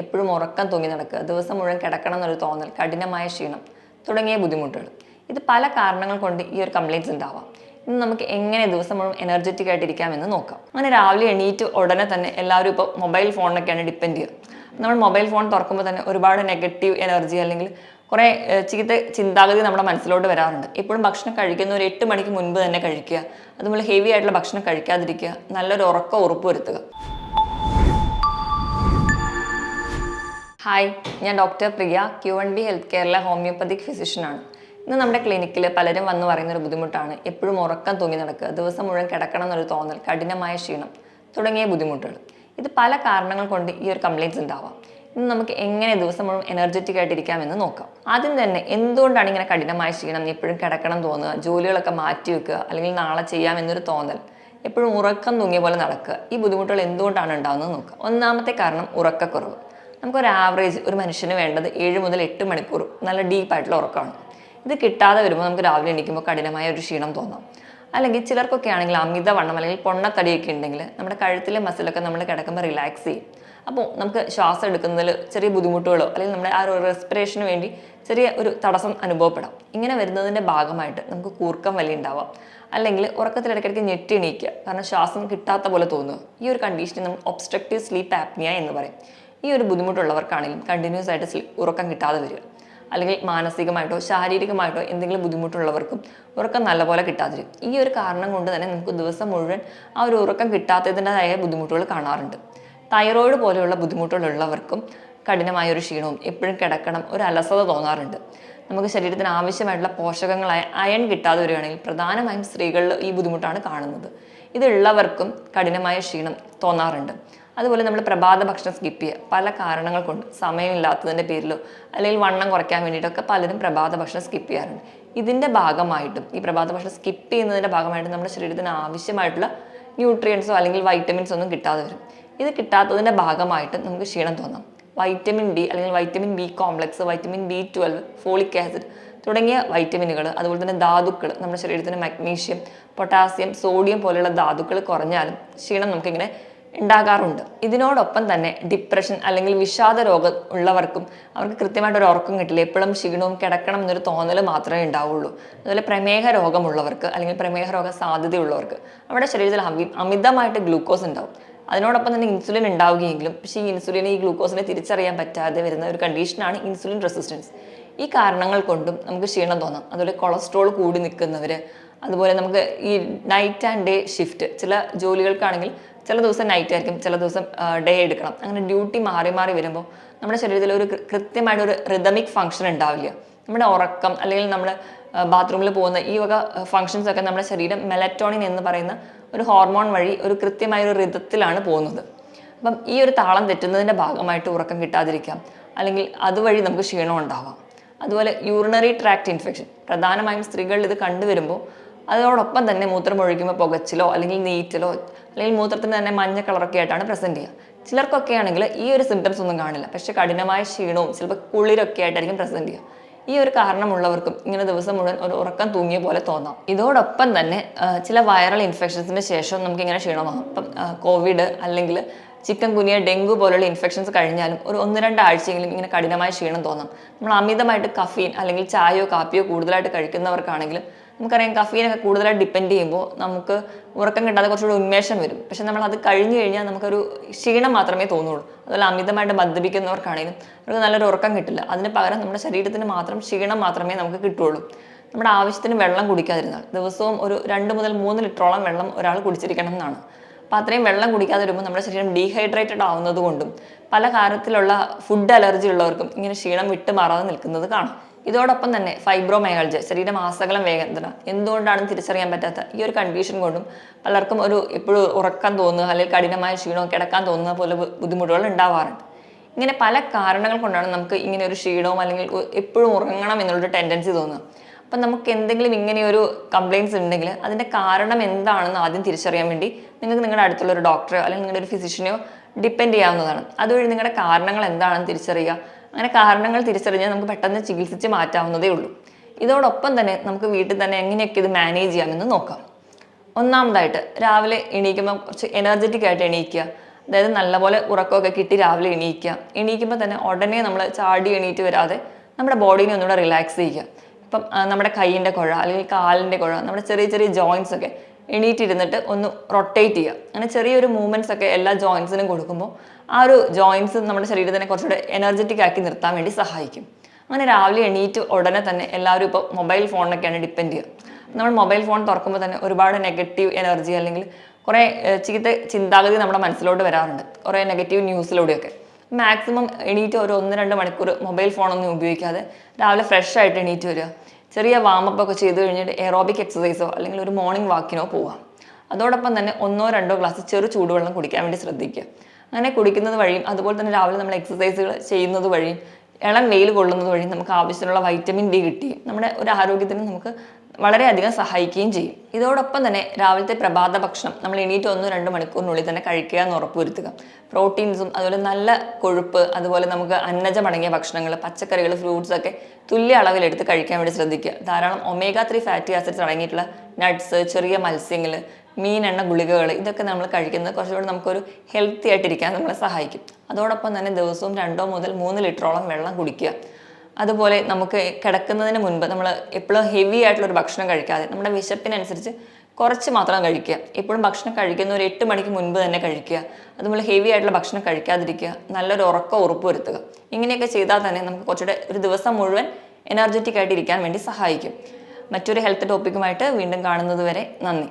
എപ്പോഴും ഉറക്കം തൂങ്ങി നടക്കുക, ദിവസം മുഴുവൻ കിടക്കണം എന്നൊരു തോന്നൽ, കഠിനമായ ക്ഷീണം തുടങ്ങിയ ബുദ്ധിമുട്ടുകൾ. ഇത് പല കാരണങ്ങൾ കൊണ്ട് ഈ ഒരു കംപ്ലയിൻറ്റ്സ് ഉണ്ടാവാം. ഇന്ന് നമുക്ക് എങ്ങനെ ദിവസം മുഴുവൻ എനർജറ്റിക് ആയിട്ട് ഇരിക്കാമെന്ന് നോക്കാം. അങ്ങനെ രാവിലെ എണീറ്റ് ഉടനെ തന്നെ എല്ലാവരും ഇപ്പോൾ മൊബൈൽ ഫോണിനൊക്കെയാണ് ഡിപ്പെൻഡ് ചെയ്യുക. നമ്മൾ മൊബൈൽ ഫോൺ തുറക്കുമ്പോൾ തന്നെ ഒരുപാട് നെഗറ്റീവ് എനർജി അല്ലെങ്കിൽ കുറേ ചീത്ത ചിന്താഗതി നമ്മുടെ മനസ്സിലോട്ട് വരാറുണ്ട്. എപ്പോഴും ഭക്ഷണം കഴിക്കുന്ന ഒരു 8 മണിക്ക് മുൻപ് തന്നെ കഴിക്കുക, അതുപോലെ ഹെവി ആയിട്ടുള്ള ഭക്ഷണം കഴിക്കാതിരിക്കുക, നല്ലൊരു ഉറക്കം ഉറപ്പുവരുത്തുക. ഹായ്, ഞാൻ ഡോക്ടർ പ്രിയ, Q&B ഹെൽത്ത് കെയറിലെ ഹോമിയോപ്പതിക് ഫിസിഷ്യനാണ്. ഇന്ന് നമ്മുടെ ക്ലിനിക്കിൽ പലരും വന്ന് പറയുന്ന ഒരു ബുദ്ധിമുട്ടാണ് എപ്പോഴും ഉറക്കം തൂങ്ങി നടക്കുക, ദിവസം മുഴുവൻ കിടക്കണം എന്നൊരു തോന്നൽ, കഠിനമായ ക്ഷീണം തുടങ്ങിയ ബുദ്ധിമുട്ടുകൾ. ഇത് പല കാരണങ്ങൾ കൊണ്ട് ഈ ഒരു കംപ്ലയിൻറ്റ്സ് ഉണ്ടാവാം. ഇന്ന് നമുക്ക് എങ്ങനെ ദിവസം മുഴുവൻ എനർജറ്റിക് ആയിട്ട് ഇരിക്കാമെന്ന് നോക്കാം. ആദ്യം തന്നെ എന്തുകൊണ്ടാണ് ഇങ്ങനെ കഠിനമായ ക്ഷീണം, എപ്പോഴും കിടക്കണം തോന്നുക, ജോലികളൊക്കെ മാറ്റി വെക്കുക, അല്ലെങ്കിൽ നാളെ ചെയ്യാമെന്നൊരു തോന്നൽ, എപ്പോഴും ഉറക്കം തൂങ്ങിയ പോലെ നടക്കുക, ഈ ബുദ്ധിമുട്ടുകൾ എന്തുകൊണ്ടാണ് ഉണ്ടാകുന്നത് നോക്കാം. ഒന്നാമത്തെ കാരണം ഉറക്കക്കുറവ്. നമുക്കൊരു ആവറേജ് ഒരു മനുഷ്യന് വേണ്ടത് 7 മുതൽ 8 മണിക്കൂർ നല്ല ഡീപ്പായിട്ടുള്ള ഉറക്കമാണ്. ഇത് കിട്ടാതെ വരുമ്പോൾ നമുക്ക് രാവിലെ എണീക്കുമ്പോൾ കഠിനമായ ഒരു ക്ഷീണം തോന്നാം. അല്ലെങ്കിൽ ചിലർക്കൊക്കെ ആണെങ്കിൽ അമിതവണ്ണം അല്ലെങ്കിൽ പൊണ്ണത്തടിയൊക്കെ ഉണ്ടെങ്കിൽ നമ്മുടെ കഴുത്തിലെ മസിലൊക്കെ നമ്മൾ കിടക്കുമ്പോൾ റിലാക്സ് ചെയ്യും. അപ്പോൾ നമുക്ക് ശ്വാസം എടുക്കുന്നതിൽ ചെറിയ ബുദ്ധിമുട്ടുകളോ അല്ലെങ്കിൽ നമ്മുടെ ആ ഒരു റെസ്പിറേഷന് വേണ്ടി ചെറിയ ഒരു തടസ്സം അനുഭവപ്പെടാം. ഇങ്ങനെ വരുന്നതിൻ്റെ ഭാഗമായിട്ട് നമുക്ക് കൂർക്കം വലി ഉണ്ടാവാം, അല്ലെങ്കിൽ ഉറക്കത്തിലിടയ്ക്കിടയ്ക്ക് ഞെട്ടി എണീക്കുക, കാരണം ശ്വാസം കിട്ടാത്ത പോലെ തോന്നുക. ഈ ഒരു കണ്ടീഷനെ നമ്മൾ ഒബ്സ്ട്രക്റ്റീവ് സ്ലീപ്പ് ആപ്നിയ എന്ന് പറയും. ഈ ഒരു ബുദ്ധിമുട്ടുള്ളവർക്കാണെങ്കിലും കണ്ടിന്യൂസ് ആയിട്ട് ഉറക്കം കിട്ടാതെ വരിക, അല്ലെങ്കിൽ മാനസികമായിട്ടോ ശാരീരികമായിട്ടോ എന്തെങ്കിലും ബുദ്ധിമുട്ടുള്ളവർക്കും ഉറക്കം നല്ലപോലെ കിട്ടാതിരിക്കും. ഈ ഒരു കാരണം കൊണ്ട് തന്നെ നമുക്ക് ദിവസം മുഴുവൻ ആ ഒരു ഉറക്കം കിട്ടാത്തതിൻ്റെതായ ബുദ്ധിമുട്ടുകൾ കാണാറുണ്ട്. തൈറോയിഡ് പോലെയുള്ള ബുദ്ധിമുട്ടുകളുള്ളവർക്കും കഠിനമായ ഒരു ക്ഷീണവും, എപ്പോഴും കിടക്കണം, ഒരു അലസത തോന്നാറുണ്ട്. നമുക്ക് ശരീരത്തിന് ആവശ്യമായിട്ടുള്ള പോഷകങ്ങളായ അയൺ കിട്ടാതെ വരികയാണെങ്കിൽ പ്രധാനമായും സ്ത്രീകളിൽ ഈ ബുദ്ധിമുട്ടാണ് കാണുന്നത്. ഇതുള്ളവർക്കും കഠിനമായ ക്ഷീണം തോന്നാറുണ്ട്. അതുപോലെ നമ്മൾ പ്രഭാത ഭക്ഷണം സ്കിപ്പ് ചെയ്യുക, പല കാരണങ്ങൾ കൊണ്ട്, സമയമില്ലാത്തതിൻ്റെ പേരിലോ അല്ലെങ്കിൽ വണ്ണം കുറയ്ക്കാൻ വേണ്ടിയിട്ടൊക്കെ പലരും പ്രഭാത ഭക്ഷണം സ്കിപ്പ് ചെയ്യാറുണ്ട്. ഇതിൻ്റെ ഭാഗമായിട്ടും ഈ പ്രഭാത ഭക്ഷണം സ്കിപ്പ് ചെയ്യുന്നതിൻ്റെ ഭാഗമായിട്ടും നമ്മുടെ ശരീരത്തിന് ആവശ്യമായിട്ടുള്ള ന്യൂട്രിയൻസോ അല്ലെങ്കിൽ വൈറ്റമിൻസോ ഒന്നും കിട്ടാതെ വരും. ഇത് കിട്ടാത്തതിൻ്റെ ഭാഗമായിട്ട് നമുക്ക് ക്ഷീണം തോന്നാം. വൈറ്റമിൻ ഡി അല്ലെങ്കിൽ vitamin B complex, vitamin B12, folic acid തുടങ്ങിയ വൈറ്റമിനുകൾ, അതുപോലെ തന്നെ ധാതുക്കൾ, നമ്മുടെ ശരീരത്തിന് മഗ്നീഷ്യം, പൊട്ടാസ്യം, സോഡിയം പോലെയുള്ള ധാതുക്കൾ കുറഞ്ഞാലും ക്ഷീണം നമുക്കിങ്ങനെ ഉണ്ടാകാറുണ്ട്. ഇതിനോടൊപ്പം തന്നെ ഡിപ്രഷൻ അല്ലെങ്കിൽ വിഷാദ രോഗം ഉള്ളവർക്കും അവർക്ക് കൃത്യമായിട്ടൊരു ഉറക്കം കിട്ടില്ല, എപ്പോഴും ക്ഷീണവും കിടക്കണം എന്നൊരു തോന്നൽ മാത്രമേ ഉണ്ടാവുള്ളൂ. അതുപോലെ പ്രമേഹ രോഗമുള്ളവർക്ക് അല്ലെങ്കിൽ പ്രമേഹ രോഗ സാധ്യതയുള്ളവർക്ക് അവരുടെ ശരീരത്തിൽ അമിതമായിട്ട് ഗ്ലൂക്കോസ് ഉണ്ടാവും. അതിനോടൊപ്പം തന്നെ ഇൻസുലിൻ ഉണ്ടാവുകയെങ്കിലും പക്ഷേ ഈ ഇൻസുലിനെ ഈ ഗ്ലൂക്കോസിനെ തിരിച്ചറിയാൻ പറ്റാതെ വരുന്ന ഒരു കണ്ടീഷനാണ് ഇൻസുലിൻ റെസിസ്റ്റൻസ്. ഈ കാരണങ്ങൾ കൊണ്ടും നമുക്ക് ക്ഷീണം തോന്നാം. അതുപോലെ കൊളസ്ട്രോൾ കൂടി നിൽക്കുന്നവർ, അതുപോലെ നമുക്ക് ഈ നൈറ്റ് ആൻഡ് ഡേ ഷിഫ്റ്റ്, ചില ജോലികൾക്കാണെങ്കിൽ ചില ദിവസം നൈറ്റ് ആയിരിക്കും, ചില ദിവസം ഡേ എടുക്കണം. അങ്ങനെ ഡ്യൂട്ടി മാറി മാറി വരുമ്പോൾ നമ്മുടെ ശരീരത്തിൽ ഒരു കൃത്യമായിട്ടൊരു റിതമിക് ഫങ്ഷൻ ഉണ്ടാവില്ല. നമ്മുടെ ഉറക്കം അല്ലെങ്കിൽ നമ്മൾ ബാത്റൂമിൽ പോകുന്ന ഈ വക ഫങ്ഷൻസ് ഒക്കെ നമ്മുടെ ശരീരം മെലറ്റോണിൻ എന്ന് പറയുന്ന ഒരു ഹോർമോൺ വഴി ഒരു കൃത്യമായ ഒരു റിതത്തിലാണ് പോകുന്നത്. അപ്പം ഈ ഒരു താളം തെറ്റുന്നതിൻ്റെ ഭാഗമായിട്ട് ഉറക്കം കിട്ടാതിരിക്കാം, അല്ലെങ്കിൽ അതുവഴി നമുക്ക് ക്ഷീണം ഉണ്ടാവാം. അതുപോലെ യൂറിനറി ട്രാക്ട് ഇൻഫെക്ഷൻ, പ്രധാനമായും സ്ത്രീകളിൽ ഇത് കണ്ടുവരുമ്പോൾ അതോടൊപ്പം തന്നെ മൂത്രം ഒഴിക്കുമ്പോൾ പുകച്ചിലോ അല്ലെങ്കിൽ നീറ്റലോ അല്ലെങ്കിൽ മൂത്രത്തിന് തന്നെ മഞ്ഞ കളറൊക്കെ ആയിട്ടാണ് പ്രസൻറ്റ് ചെയ്യുക. ചിലർക്കൊക്കെ ആണെങ്കിൽ ഈ ഒരു സിംറ്റംസ് ഒന്നും കാണില്ല, പക്ഷേ കഠിനമായ ക്ഷീണവും ചിലപ്പോൾ കുളിരൊക്കെ ആയിട്ടായിരിക്കും പ്രസൻറ്റ് ചെയ്യുക. ഈ ഒരു കാരണമുള്ളവർക്കും ഇങ്ങനെ ദിവസം മുഴുവൻ ഒരു ഉറക്കം തൂങ്ങിയ പോലെ തോന്നാം. ഇതോടൊപ്പം തന്നെ ചില വൈറൽ ഇൻഫെക്ഷൻസിന് ശേഷം നമുക്കിങ്ങനെ ക്ഷീണമാകും. ഇപ്പം കോവിഡ് അല്ലെങ്കിൽ ചിക്കൻ ഗുനിയ, ഡെങ്കു പോലുള്ള ഇൻഫെക്ഷൻസ് കഴിഞ്ഞാലും ഒരു 1-2 ആഴ്ചയെങ്കിലും ഇങ്ങനെ കഠിനമായ ക്ഷീണം തോന്നാം. നമ്മൾ അമിതമായിട്ട് കഫീൻ അല്ലെങ്കിൽ ചായയോ കാപ്പിയോ കൂടുതലായിട്ട് കഴിക്കുന്നവർക്കാണെങ്കിലും നമുക്കറിയാം കഫീനൊക്കെ കൂടുതലായിട്ട് ഡിപ്പെൻഡ് ചെയ്യുമ്പോൾ നമുക്ക് ഉറക്കം കിട്ടാതെ കുറച്ചുകൂടി ഉന്മേഷം വരും. പക്ഷെ നമ്മൾ അത് കഴിഞ്ഞ് കഴിഞ്ഞാൽ നമുക്കൊരു ക്ഷീണം മാത്രമേ തോന്നുള്ളൂ. അതുപോലെ അമിതമായിട്ട് മദ്യപിക്കുന്നവർക്കാണെങ്കിലും അവർക്ക് നല്ലൊരു ഉറക്കം കിട്ടില്ല. അതിന് പകരം നമ്മുടെ ശരീരത്തിന് മാത്രം ക്ഷീണം മാത്രമേ നമുക്ക് കിട്ടുള്ളൂ. നമ്മുടെ ആവശ്യത്തിന് വെള്ളം കുടിക്കാതിരുന്നാൽ, ദിവസവും ഒരു 2 മുതൽ 3 ലിറ്ററോളം വെള്ളം ഒരാൾ കുടിച്ചിരിക്കണം എന്നാണ്. അപ്പോൾ അത്രയും വെള്ളം കുടിക്കാതെ വരുമ്പോൾ നമ്മുടെ ശരീരം ഡീഹൈഡ്രേറ്റഡ് ആവുന്നത് കൊണ്ടും പല കാര്യത്തിലുള്ള ഫുഡ് അലർജി ഉള്ളവർക്കും ഇങ്ങനെ ക്ഷീണം വിട്ടുമാറാതെ നിൽക്കുന്നത് കാണാം. ഇതോടൊപ്പം തന്നെ ഫൈബ്രോമയാൾജിയ, ശരീരമാസകലം വേദന, എന്തുകൊണ്ടാണെന്ന് തിരിച്ചറിയാൻ പറ്റാത്ത ഈ ഒരു കണ്ടീഷൻ കൊണ്ടും പലർക്കും ഒരു എപ്പോഴും ഉറക്കം തോന്നുക അല്ലെങ്കിൽ കഠിനമായ ക്ഷീണവും കിടക്കാൻ തോന്നുന്ന പോലെ ബുദ്ധിമുട്ടുകൾ ഉണ്ടാവാറുണ്ട്. ഇങ്ങനെ പല കാരണങ്ങൾ കൊണ്ടാണ് നമുക്ക് ഇങ്ങനെ ഒരു ക്ഷീണവും അല്ലെങ്കിൽ എപ്പോഴും ഉറങ്ങണം എന്നുള്ളൊരു ടെൻഡൻസി തോന്നുക. അപ്പം നമുക്ക് എന്തെങ്കിലും ഇങ്ങനെയൊരു കംപ്ലയിൻറ്റ്സ് ഉണ്ടെങ്കിൽ അതിൻ്റെ കാരണം എന്താണെന്ന് ആദ്യം തിരിച്ചറിയാൻ വേണ്ടി നിങ്ങൾക്ക് നിങ്ങളുടെ അടുത്തുള്ള ഒരു ഡോക്ടറോ അല്ലെങ്കിൽ നിങ്ങളുടെ ഒരു ഫിസിഷ്യനെയോ ഡിപ്പെൻഡ് ചെയ്യാവുന്നതാണ്. അതുവഴി നിങ്ങളുടെ കാരണങ്ങൾ എന്താണെന്ന് തിരിച്ചറിയുക. അങ്ങനെ കാരണങ്ങൾ തിരിച്ചറിഞ്ഞാൽ നമുക്ക് പെട്ടെന്ന് ചികിത്സിച്ച് മാറ്റാവുന്നതേ ഉള്ളൂ. ഇതോടൊപ്പം തന്നെ നമുക്ക് വീട്ടിൽ തന്നെ എങ്ങനെയൊക്കെ ഇത് മാനേജ് ചെയ്യാമെന്ന് നോക്കാം. ഒന്നാമതായിട്ട് രാവിലെ എണീക്കുമ്പോൾ കുറച്ച് എനർജറ്റിക് ആയിട്ട് എണീക്കുക, അതായത് നല്ലപോലെ ഉറക്കമൊക്കെ കിട്ടി രാവിലെ എണീക്കുമ്പോൾ തന്നെ ഉടനെ നമ്മൾ ചാടി എണീറ്റ് വരാതെ നമ്മുടെ ബോഡീനെ ഒന്നുകൂടെ റിലാക്സ് ചെയ്യുക. ഇപ്പം നമ്മുടെ കൈയിൻ്റെ കുഴ അല്ലെങ്കിൽ കാലിൻ്റെ കുഴ, നമ്മുടെ ചെറിയ ചെറിയ ജോയിൻസ് ഒക്കെ എണീറ്റിരുന്നിട്ട് ഒന്ന് റൊട്ടേറ്റ് ചെയ്യുക. അങ്ങനെ ചെറിയൊരു മൂവ്മെൻറ്റ്സ് ഒക്കെ എല്ലാ ജോയിൻസിനും കൊടുക്കുമ്പോൾ ആ ഒരു ജോയിൻസ് നമ്മുടെ ശരീരത്തിനെ കുറച്ചുകൂടെ എനർജറ്റിക് ആക്കി നിർത്താൻ വേണ്ടി സഹായിക്കും. അങ്ങനെ രാവിലെ എണീറ്റ് ഉടനെ തന്നെ എല്ലാവരും ഇപ്പോൾ മൊബൈൽ ഫോണിനൊക്കെയാണ് ഡിപ്പെൻഡ് ചെയ്യുക. നമ്മൾ മൊബൈൽ ഫോൺ തുറക്കുമ്പോൾ തന്നെ ഒരുപാട് നെഗറ്റീവ് എനർജി അല്ലെങ്കിൽ കുറേ ചീത്ത ചിന്താഗതി നമ്മുടെ മനസ്സിലോട്ട് വരാറുണ്ട്, കുറേ നെഗറ്റീവ് ന്യൂസിലൂടെയൊക്കെ. മാക്സിമം എണീറ്റ് ഒരു 1-2 മണിക്കൂർ മൊബൈൽ ഫോണൊന്നും ഉപയോഗിക്കാതെ രാവിലെ ഫ്രഷ് ആയിട്ട് എണീറ്റ് വരിക. ചെറിയ വാമപ്പ് ഒക്കെ ചെയ്ത് കഴിഞ്ഞിട്ട് എറോബിക് എക്സസൈസോ അല്ലെങ്കിൽ ഒരു മോർണിംഗ് വാക്കിനോ പോവാം. അതോടൊപ്പം തന്നെ 1-2 ഗ്ലാസ് ചെറു ചൂടുവെള്ളം കുടിക്കാൻ വേണ്ടി ശ്രദ്ധിക്കുക. അങ്ങനെ കുടിക്കുന്നത് വഴിയും അതുപോലെ തന്നെ രാവിലെ നമ്മൾ എക്സസൈസുകൾ ചെയ്യുന്നത് വഴിയും ഇളം വെയിൽ കൊള്ളുന്നത് വഴി നമുക്ക് ആവശ്യത്തിനുള്ള വൈറ്റമിൻ ഡി കിട്ടുകയും നമ്മുടെ ഒരു ആരോഗ്യത്തിന് നമുക്ക് വളരെയധികം സഹായിക്കുകയും ചെയ്യും. ഇതോടൊപ്പം തന്നെ രാവിലത്തെ പ്രഭാത ഭക്ഷണം നമ്മൾ എണീറ്റ് 1-2 മണിക്കൂറിനുള്ളിൽ തന്നെ കഴിക്കുക എന്ന് ഉറപ്പുവരുത്തുക. പ്രോട്ടീൻസും അതുപോലെ നല്ല കൊഴുപ്പ്, അതുപോലെ നമുക്ക് അന്നജമടങ്ങിയ ഭക്ഷണങ്ങൾ, പച്ചക്കറികൾ, ഫ്രൂട്ട്സ് ഒക്കെ തുല്യ അളവിലെടുത്ത് കഴിക്കാൻ വേണ്ടി ശ്രദ്ധിക്കുക. ധാരാളം omega-3 ഫാറ്റി ആസിഡ്സ് അടങ്ങിയിട്ടുള്ള നട്ട്സ്, ചെറിയ മത്സ്യങ്ങൾ, മീനെണ്ണ ഗുളികകൾ, ഇതൊക്കെ നമ്മൾ കഴിക്കുന്നത് കുറച്ചുകൂടി നമുക്കൊരു ഹെൽത്തി ആയിട്ടിരിക്കാൻ നമ്മളെ സഹായിക്കും. അതോടൊപ്പം തന്നെ ദിവസവും 2 മുതൽ 3 ലിറ്ററോളം വെള്ളം കുടിക്കുക. അതുപോലെ നമുക്ക് കിടക്കുന്നതിന് മുൻപ് നമ്മൾ എപ്പോഴും ഹെവി ആയിട്ടുള്ളൊരു ഭക്ഷണം കഴിക്കാതെ നമ്മുടെ വിശപ്പിനനുസരിച്ച് കുറച്ച് മാത്രം കഴിക്കുക. എപ്പോഴും ഭക്ഷണം കഴിക്കുന്ന ഒരു 8 മണിക്ക് മുൻപ് തന്നെ കഴിക്കുക. അതുപോലെ ഹെവി ആയിട്ടുള്ള ഭക്ഷണം കഴിക്കാതിരിക്കുക. നല്ലൊരു ഉറക്കം ഉറപ്പുവരുത്തുക. ഇങ്ങനെയൊക്കെ ചെയ്താൽ തന്നെ നമുക്ക് കുറച്ചുകൂടെ ഒരു ദിവസം മുഴുവൻ എനർജറ്റിക് ആയിട്ട് ഇരിക്കാൻ വേണ്ടി സഹായിക്കും. മറ്റൊരു ഹെൽത്ത് ടോപ്പിക്കുമായിട്ട് വീണ്ടും കാണുന്നത് വരെ നന്ദി.